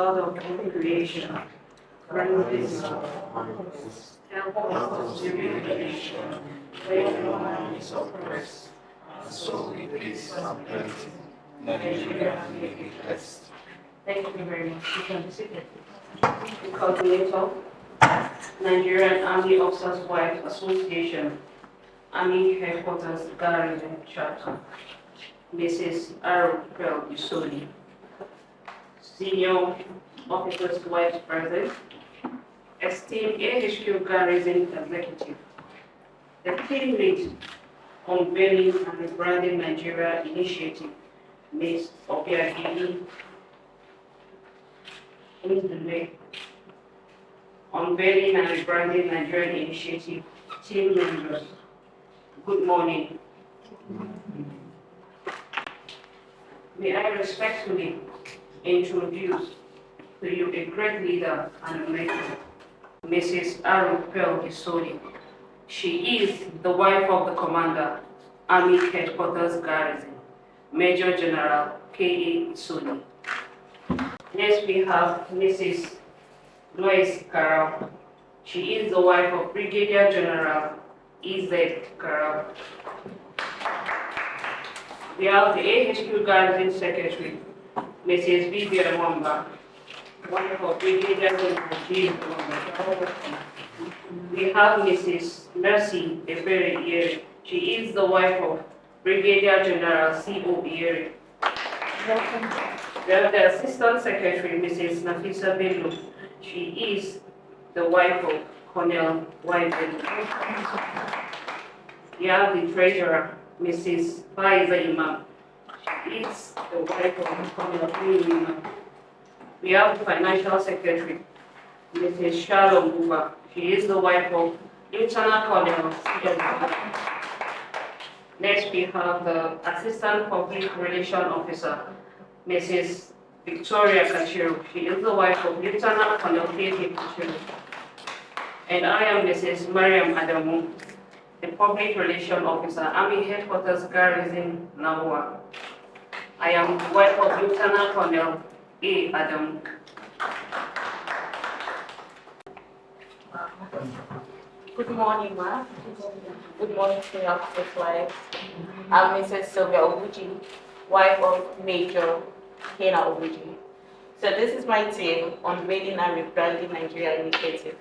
God of all creation, grant this help us to live in a nation where no man is oppressed, and so with peace and plenty, Nigeria may be blessed. Thank you very much. You can be seated. The coordinator, Nigerian Army Officers' Wives Association, Army Headquarters, Garrison Chapter, Mrs. Arupel Isoli, Senior Officers' Vice President, esteemed AHQ Garrison Executive, the team lead unveiling and rebranding Nigeria initiative, Ms. Obiageli Ndule, unveiling and rebranding Nigerian initiative, team members, good morning. May I respectfully introduce to you a great leader and a mentor, Mrs. Arupel Isoli. She is the wife of the Commander, Army Headquarters Garrison, Major General K.A. Isoli. Next we have Mrs. Lois Karau. She is the wife of Brigadier General E.Z. Karau. We have the AHQ Garrison Secretary, Mrs. Vivian Wamba, wife of Brigadier General James Wamba. We have Mrs. Mercy Ebere Iyere. She is the wife of Brigadier General C.O. Iyere. We have the Assistant Secretary, Mrs. Nafisa Bello. She is the wife of Colonel Y. Bello. We have the Treasurer, Mrs. Faiza Imam. She is the wife of Colonel Imam. We have the Financial Secretary, Mrs. Shalom Buba. She is the wife of Lieutenant Colonel C.L. Next, we have the Assistant Public Relations Officer, Mrs. Victoria Kachiru. She is the wife of Lieutenant Colonel K.K. Kachiru. And I am Mrs. Mariam Adamu, the Public Relations Officer, Army Headquarters Garrison, Naowa. I am the wife of Lieutenant Colonel A. Adamu. Good morning, ma. Good morning to your officer's wife. I'm Mrs. Sylvia Obuji, wife of Major Kena Obuji. So this is my team unveiling and rebranding Nigeria initiative.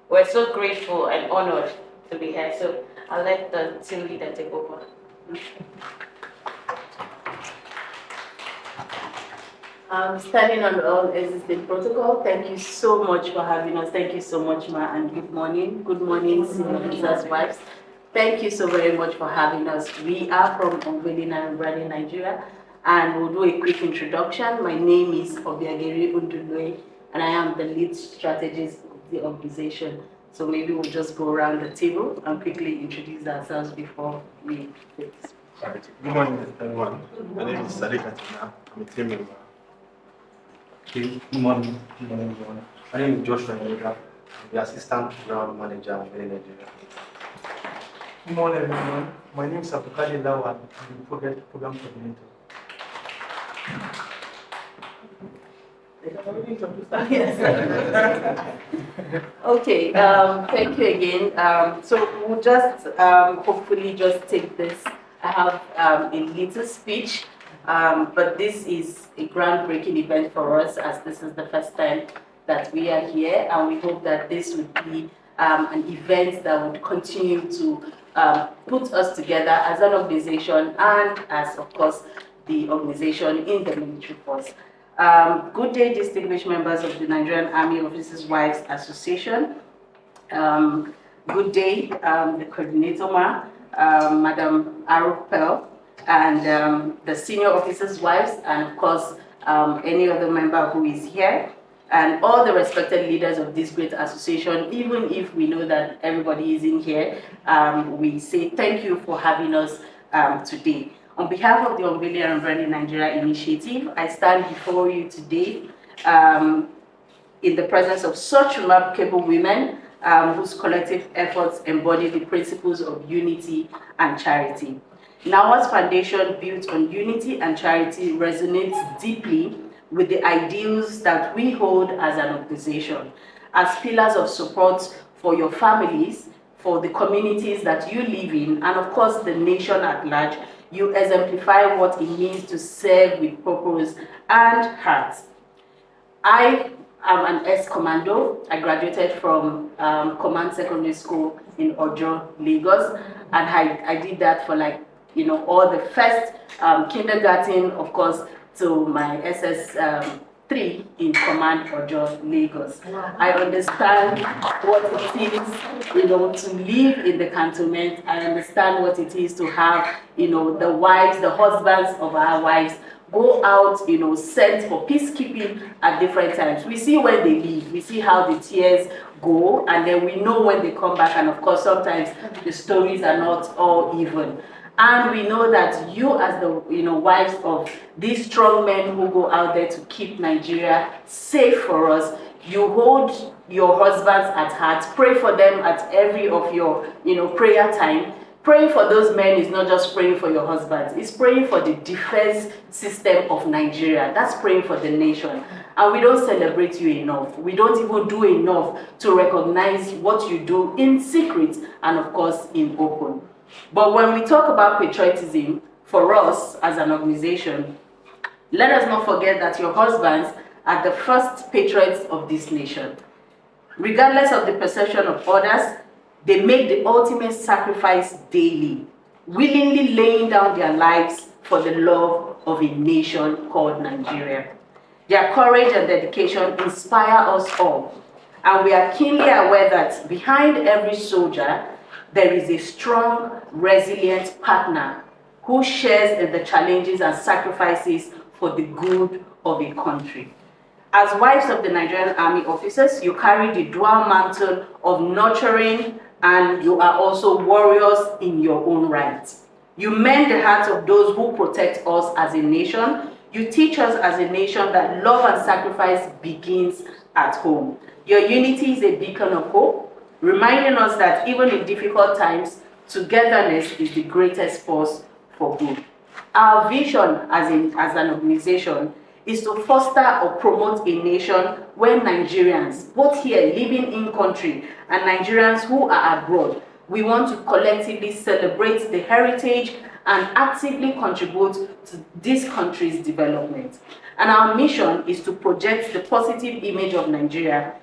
We're so grateful and honored to be here. So I'll let the team leader take over. Standing on all existing protocol, thank you so much for having us. Thank you so much, ma, and good morning. Good morning, senior officers' wives. Thank you so very much for having us. We are from Unveiling and Rebranding Nigeria, and we'll do a quick introduction. My name is Obiageli Ndule, and I am the lead strategist of the organization. So maybe we'll just go around the table and quickly introduce ourselves before we take this. Good morning, everyone. My name is Sadiq Atina. I'm a team member. Good morning, everyone. My name is Joshua Nyega. I'm the Assistant Ground Manager of Nigeria. Good morning, everyone. My name is Abukali Lawan. I'm the Program Coordinator. Yes. Okay, thank you again. So we'll just hopefully just take this. I have a little speech, but this is a groundbreaking event for us, as this is the first time that we are here, and we hope that this would be an event that would continue to put us together as an organization and as, of course, the organization in the military force. Good day, distinguished members of the Nigerian Army Officers' Wives Association. Good day, the coordinator, Madam Arupel, and the senior officers' wives, and of course, any other member who is here, and all the respected leaders of this great association. Even if we know that everybody is in here, we say thank you for having us today. On behalf of the Unveiling and Rebranding Nigeria initiative, I stand before you today in the presence of such remarkable women whose collective efforts embody the principles of unity and charity. Naowa's foundation, built on unity and charity, resonates deeply with the ideals that we hold as an organization, as pillars of support for your families, for the communities that you live in, and of course the nation at large. You exemplify what it means to serve with purpose and heart. I am an ex-commando. I graduated from Command Secondary School in Ojo, Lagos, and I did that for all the first kindergarten, of course, to my SS3 in Command Ojo, Lagos. I understand what it is, to live in the cantonment. I understand what it is to have, the wives, the husbands of our wives go out, sent for peacekeeping at different times. We see when they leave, we see how the tears go, and then we know when they come back, and of course sometimes the stories are not all even. And we know that you, as the wives of these strong men who go out there to keep Nigeria safe for us, you hold your husbands at heart, pray for them at every of your prayer time. Praying for those men is not just praying for your husbands, it's praying for the defense system of Nigeria. That's praying for the nation. And we don't celebrate you enough. We don't even do enough to recognize what you do in secret and of course in open. But when we talk about patriotism, for us as an organization, let us not forget that your husbands are the first patriots of this nation. Regardless of the perception of others, they make the ultimate sacrifice daily, willingly laying down their lives for the love of a nation called Nigeria. Their courage and dedication inspire us all, and we are keenly aware that behind every soldier, there is a strong, resilient partner who shares in the challenges and sacrifices for the good of a country. As wives of the Nigerian Army officers, you carry the dual mantle of nurturing, and you are also warriors in your own right. You mend the hearts of those who protect us as a nation. You teach us as a nation that love and sacrifice begins at home. Your unity is a beacon of hope, reminding us that even in difficult times, togetherness is the greatest force for good. Our vision as an organization is to foster or promote a nation where Nigerians, both here living in country and Nigerians who are abroad, we want to collectively celebrate the heritage and actively contribute to this country's development. And our mission is to project the positive image of Nigeria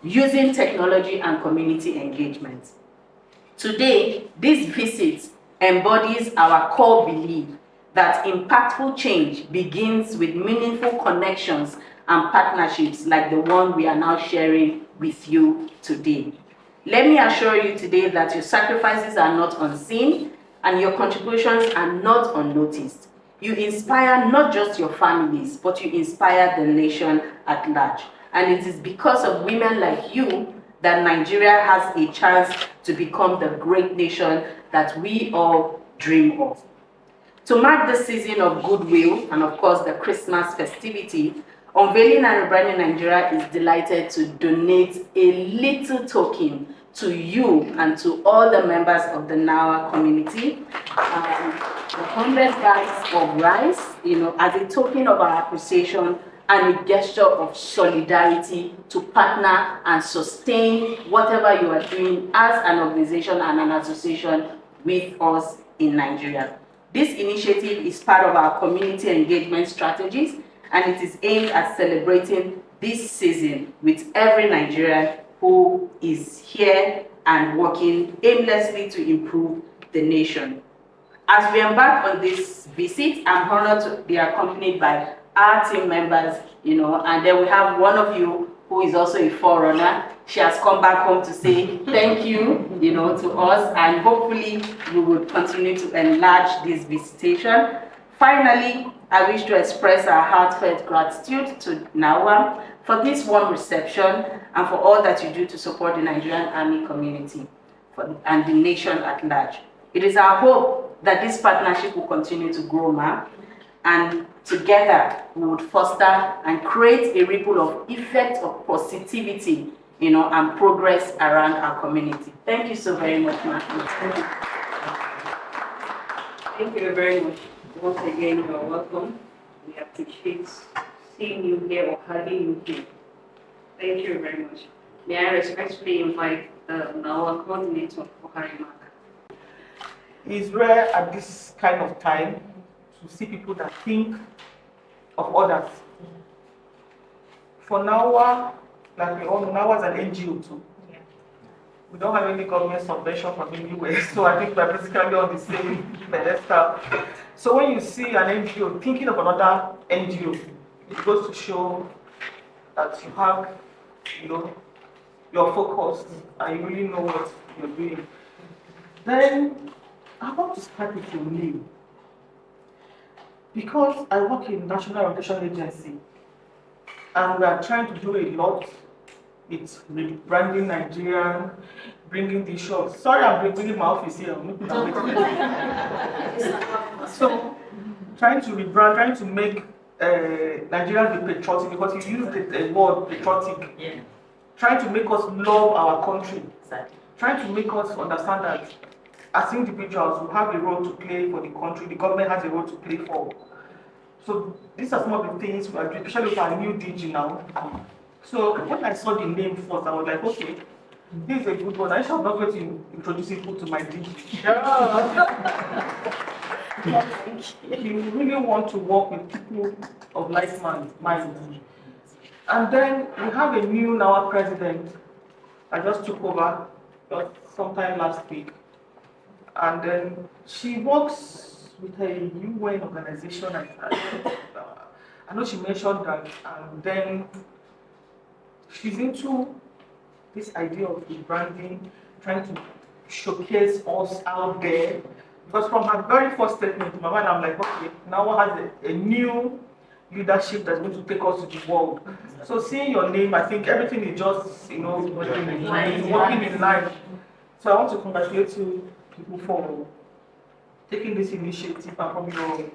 using technology and community engagement. Today, this visit embodies our core belief that impactful change begins with meaningful connections and partnerships like the one we are now sharing with you today. Let me assure you today that your sacrifices are not unseen and your contributions are not unnoticed. You inspire not just your families, but you inspire the nation at large. And it is because of women like you that Nigeria has a chance to become the great nation that we all dream of. To mark the season of goodwill and of course the Christmas festivity, Unveiling and Rebranding Nigeria is delighted to donate a little token to you and to all the members of the Naowa community. 100 bags of rice, as a token of our appreciation and a gesture of solidarity to partner and sustain whatever you are doing as an organization and an association with us in Nigeria. This initiative is part of our community engagement strategies, and it is aimed at celebrating this season with every Nigerian who is here and working aimlessly to improve the nation. As we embark on this visit, I'm honored to be accompanied by our team members, and then we have one of you who is also a forerunner. She has come back home to say thank you, to us, and hopefully we will continue to enlarge this visitation. Finally, I wish to express our heartfelt gratitude to Naowa for this warm reception and for all that you do to support the Nigerian Army community and the nation at large. It is our hope that this partnership will continue to grow, ma'am, and together we would foster and create a ripple of effect of positivity, and progress around our community. Thank you so very much, ma'am. Thank you very much. Once again, you are welcome. We appreciate seeing you here or having you here. Thank you very much. May I respectfully invite the Naowa coordinator for her remark. It's rare at this kind of time to see people that think of others. For Naowa, like we all know, Naowa is an NGO too. We don't have any government subvention from anywhere, so I think we're basically on the same pedestal. So when you see an NGO thinking of another NGO, it goes to show that you have, you're focused and you really know what you're doing. Then I want to start with your name. Because I work in National Orientation Agency and we are trying to do a lot with rebranding Nigerian, bringing the shops. Sorry, I'm bringing my office here. So, trying to rebrand, trying to make Nigerians be patriotic, because you use the word patriotic. Yeah. Trying to make us love our country. Exactly. Trying to make us understand that as individuals, we have a role to play for the country, the government has a role to play for. So these are some of the things we are doing, especially with our new DG now. So when I saw the name first, I was like, okay, this is a good one. I shall not going to introduce people to my DG. You really want to work with people of like mind. And then we have a new Naowa president. I just took over sometime last week. And then she works with a UN organization. I know she mentioned that. And then she's into this idea of rebranding, trying to showcase us out there. Because from her very first statement to my mind, I'm like, okay, Naowa has a new leadership that's going to take us to the world. So seeing your name, I think everything is just, working in line. So I want to congratulate you people for taking this initiative. And from your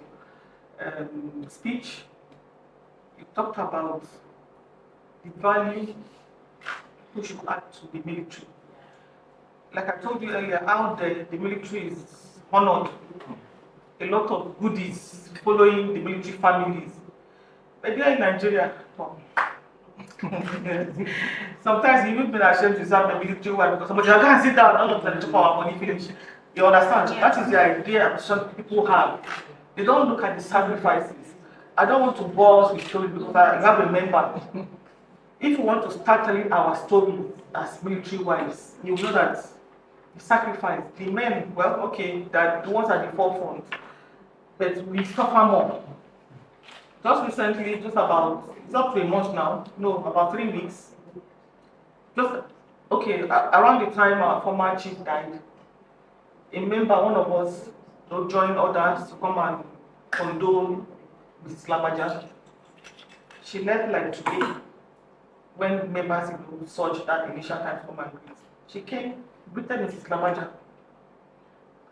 speech, you talked about the value we should add to the military. Like I told you earlier, out there, the military is honored. A lot of goodies following the military families. But here in Nigeria, sometimes you even been ashamed to serve the military wife because somebody can't sit down and not to our money finish. You understand? Yeah. That is the idea some people have. They don't look at the sacrifices. I don't want to bore us with stories because I have a member. If you want to start telling our story as military wives, you know that the sacrifice, the men, well, okay, that the ones at the forefront, but we suffer more. Just recently, it's up to a month now, no, about 3 weeks. Around the time our former chief died, a member, one of us, joined others to come and condole Mrs. Lamaja. She left like today, when members searched that initial time for my grace. She came, greeted Mrs. Lamaja.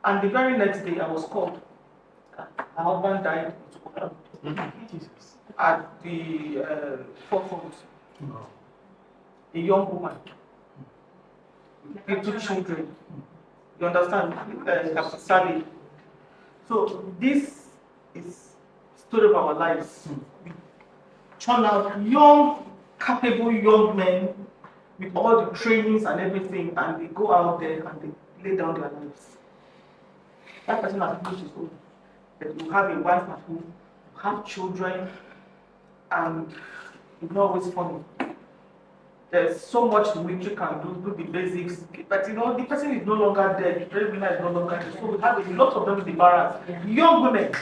And the very next day, I was called. Her husband died at the forefront. A young woman with 2 children. You understand? Captain Sally. So this is the story of our lives. We churn out young, capable young men with all the trainings and everything, and they go out there and they lay down their lives. That person has finished his own. But you have a wife at home, you have children, and it's not always funny. There's so much the military can do the basics, but the person is no longer there, the breadwinner is no longer there. So we have a lot of them in the barracks, young women.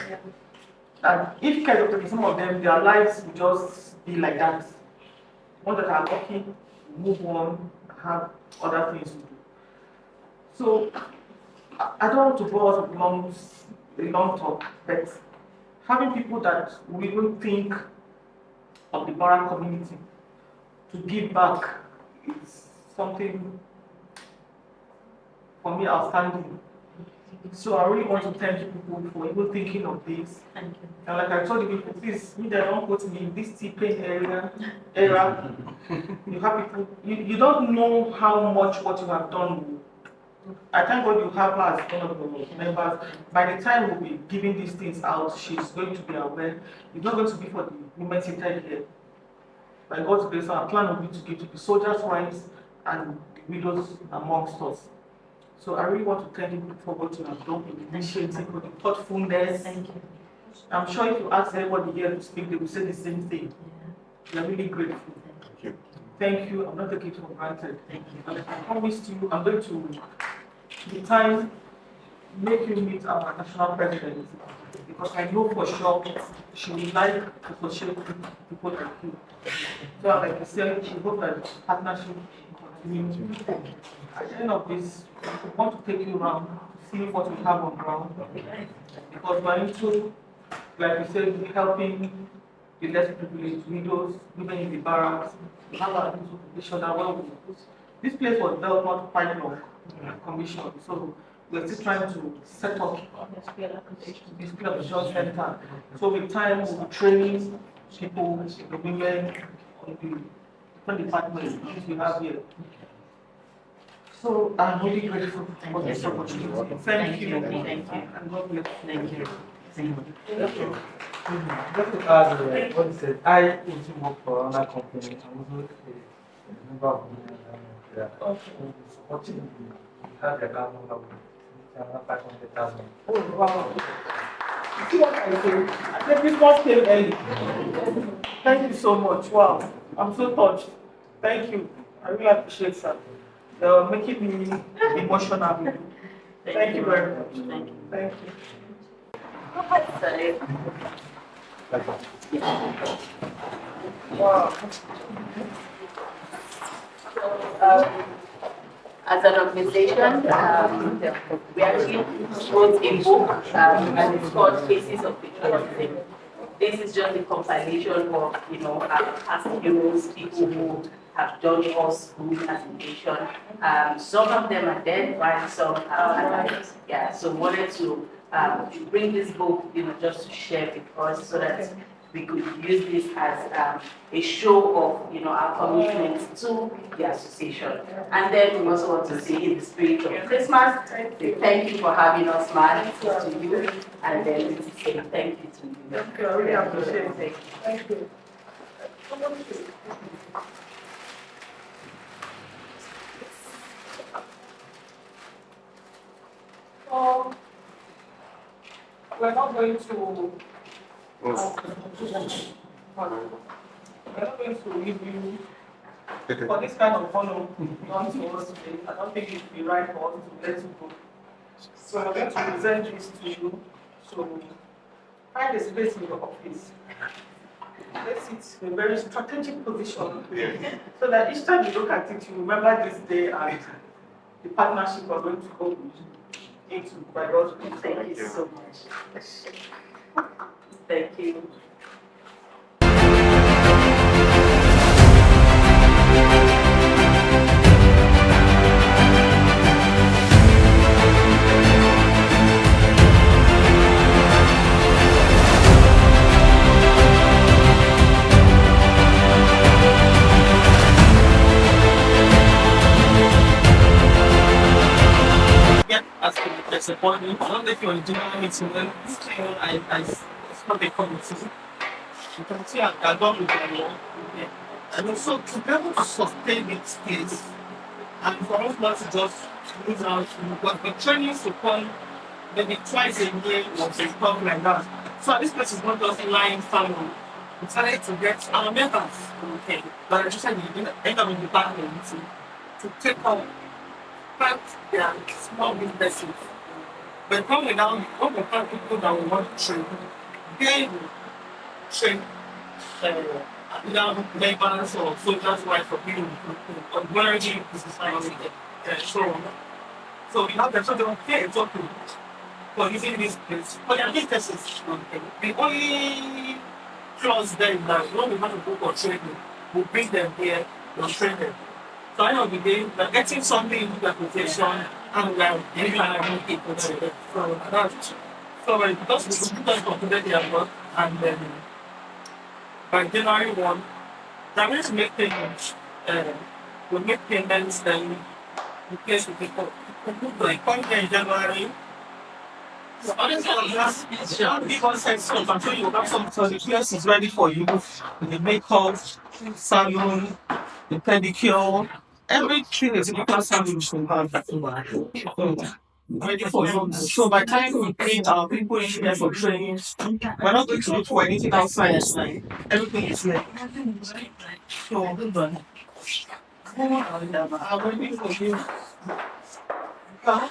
And if care of some of them, their lives will just be like that. Ones that are lucky, move on, have other things to do. So I don't want to bore us with a long talk, but having people that will even think of the barrack community to give back is something for me outstanding. So I really want to thank you people for even thinking of this. Thank you. And like I told you people, please, don't put me in this T-pain era. You have people, you don't know how much what you have done I thank God you have her as one of the members. By the time we'll be giving these things out, she's going to be aware. It's not going to be for the women seated here. By God's grace, our plan will be to give to the soldiers' wives and the widows amongst us. So I really want to thank you for what you have done, for the initiative, for the thoughtfulness. Thank you. I'm sure if you ask anybody here to speak, they will say the same thing. We are really grateful. Thank you. Thank you. I'm not taking it for granted. Thank you. And I promised you, I'm going to, with time, make you meet our national president, because I know for sure she would like to associate with people like you. So like I said, she hope that partnership will continue. At the end of this, we want to take you around to see what we have on ground. Because we're into, like we said, helping the less privileged widows, women in the barracks. We have our condition that this place was built not quite long, commission. So we're still trying to set up this skill center. So with time, we'll be training people, the women, on the different departments which we have here. So I'm really grateful for this opportunity. Thank you. Thank you. And God bless. Thank you. Just to add what you said, I also work for another company. I'm also a member of the supporting the have the account number with 500,000. Oh, wow. You see what I say? I said this one came early. Thank you so much. Wow. I'm so touched. Thank you. I really appreciate that. You're making me emotional. Thank you very much. Thank you. Thank you. Sorry. Wow. So, as an organization, we actually wrote a book and it's called Faces of Patriotism. This is just a compilation of, our past heroes, people who have done us good as a nation. Some of them are dead, while some are alive. Yeah, so wanted to bring this book, just to share with us so that we could use this as a show of, our commitment to the association. And then we also want to say, in the spirit of Christmas, say thank you for having us, man, to you, and then we say thank you to you. Thank you. I really appreciate it. Thank you. We're not going to. We're not going to leave you for this kind of honor done to us today. I don't think it would be right for us to let you go. So I'm going to present this to you. So find a space in your office. Place it in a very strategic position so that each time you look at it, you remember this day and the partnership we're going to go into by God's grace. Thank you so much. Thank you. Get as a disappointment. I don't know if you're doing anything when it's not a committee. You can see I've done with the law. And also to be able to sustain its pace and for us not to just lose out, but the training to come maybe twice a year or stuff like that. So this place is not just lying family. We decided to get our members, okay, but I just said you end up in the department to take on part their small businesses. But when we find people that we want to train, they will train young laborers or soldiers' wives or people or managing business and so on. So we have them, so they will pay exactly for using this place. For their businesses, the only clause there is that when we want to go for training, we bring them here, we'll train them. So at the end of the day, we're getting something into their possession and we're giving them people to them. So that's so because we completed completed their work and then by January 1, they're going to make payments. We'll make payments then the place will be put. They come here in January. So honestly, don't give us sex stuff until you have some. So the place is ready for you. The makeup, salon, the pedicure, everything is because salon should have. So, ready for you. So by the time we bring our people in here for training, we're not going to look for anything outside. Everything is ready. So, I'm waiting for you.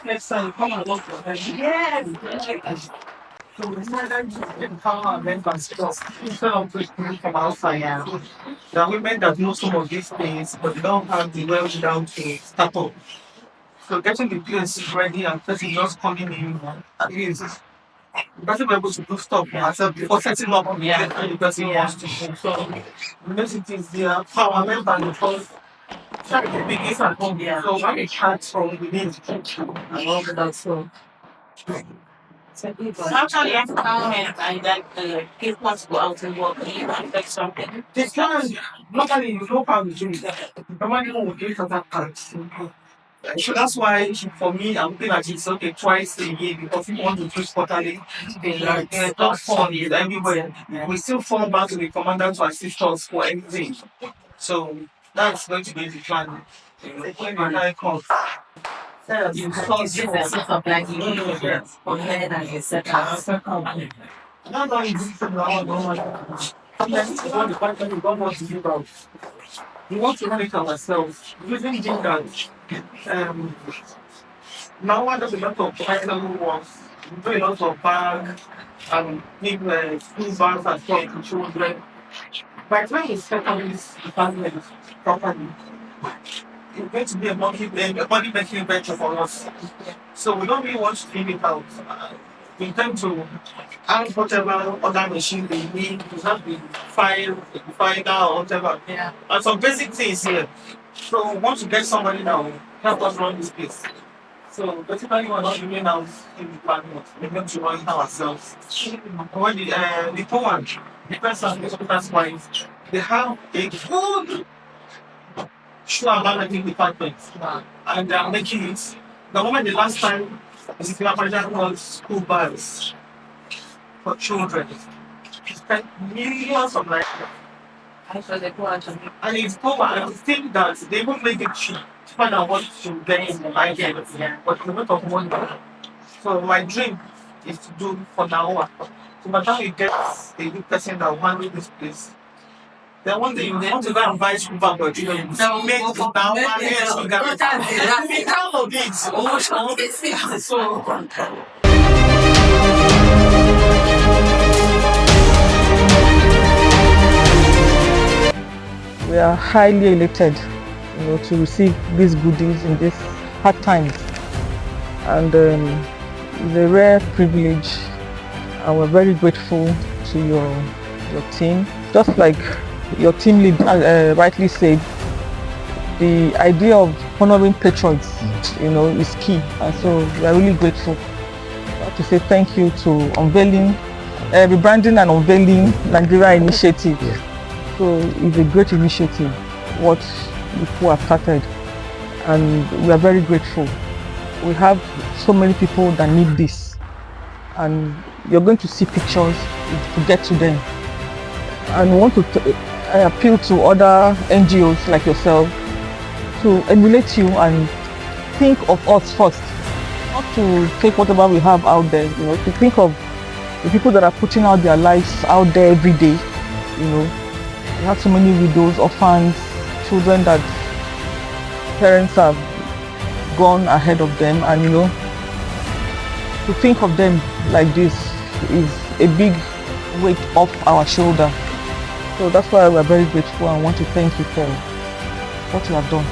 Next time you come and look for them. Yes. So we decided to empower our members instead of people from outside. So there are women that know some of these things, but they don't have the well down to start up. So getting the place ready and person just coming in, at least the person be able to do stuff for herself before setting up the person wants to do. So the makes it easier for our members because the biggest at home. So when it starts from within and all that. So Actually, empowerment and that people want to go out and work, you like something. they can normally you know how to do it. Normally one would do it at that part. So that's why for me I'm looking at it okay twice a year because we want to do quarterly. Like not fun is everywhere. We still fall back to the commander to assist us for everything. So that's going to be the plan. When the time comes. You cause you set up like you know for head and you set up. Not only this thing now, sometimes you want the partner you don't want to give out. We want to run it ourselves. Using that Naowa does a lot of personal works. We do a lot of bag and big school bags and stuff to children. By the time we set up this department properly, it's going to be a money making venture for us. So we don't really want to leave it out. We intend to add whatever other machine they need. We have the finder or whatever. Yeah. And some basic things here. So we want to get somebody that will help us run this place. So basically we're not doing out in the department. We're going to run it ourselves. When the poor one, the person that's why they have a good shoe and managing department. And they are making it. The moment the last time the city manager called school bags for children, he spent millions of naira. And it's poor and the thing that they even make it cheap to find out what to get in the market, but it's a lot of money. So my dream is to do for Naowa. So by the time you get a good person that will handle this place, then one day you want to go and buy school bag for children. So make it now and yes, you got it. Be proud of it. So we are highly elated, to receive these goodies in these hard times, and it's a rare privilege, and we're very grateful to your team. Just like your team lead rightly said, the idea of honoring patrons, is key, and so we are really grateful. I have to say thank you to rebranding and unveiling Nigeria initiative. So it's a great initiative, what people have started, and we are very grateful. We have so many people that need this, and you're going to see pictures to get to them. And we want to appeal to other NGOs like yourself to emulate you and think of us first, not to take whatever we have out there, to think of the people that are putting out their lives out there every day. We have so many widows, orphans, children that parents have gone ahead of them, and to think of them like this is a big weight off our shoulder. So that's why we're very grateful and want to thank you for what you have done.